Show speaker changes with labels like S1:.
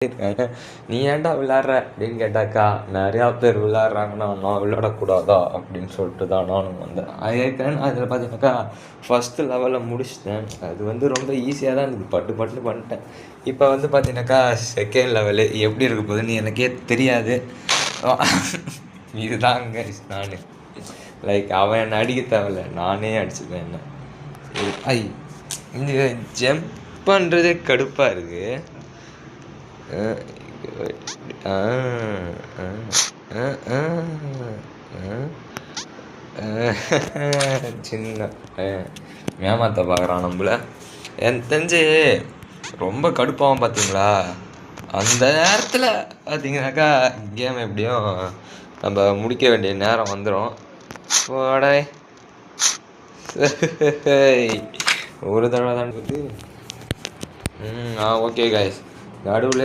S1: இருக்காங்க. நீ ஏன்டா விளையாடுற அப்படின்னு கேட்டாக்கா, நிறையா பேர் விளையாடுறாங்கன்னா நான் விளையாடக்கூடாதா அப்படின்னு சொல்லிட்டு தான் நானும் வந்தேன். ஏற்கனவே அதில் பார்த்தீங்கன்னாக்கா ஃபஸ்ட்டு லெவலில் முடிச்சிட்டேன். அது வந்து ரொம்ப ஈஸியாக தான் இருந்தது, பட்டு பட்டுன்னு பண்ணிட்டேன். இப்போ வந்து பார்த்தீங்கன்னாக்கா செகண்ட் லெவலு எப்படி இருக்க போகுதுன்னு எனக்கே தெரியாது. இதுதாங்க நான் லைக் அவன் என்னை அடிக்க தேவையில்ல, நானே அடிச்சுப்பேன் என்ன. இந்த ஜம்ப் பண்ணுறதே கடுப்பாக இருக்குது. சின்ன ஏமாத்த பார்க்குறான் நம்மள. எனக்கு தெரிஞ்சு ரொம்ப கடுப்பாகும் பார்த்தீங்களா, அந்த நேரத்தில் பார்த்தீங்கன்னாக்கா கேம் எப்படியும் நம்ம முடிக்க வேண்டிய நேரம் வந்துடும். போடே ஒரு தடவை தான் இருக்குது. ஓகே கைஸ், நடுவில்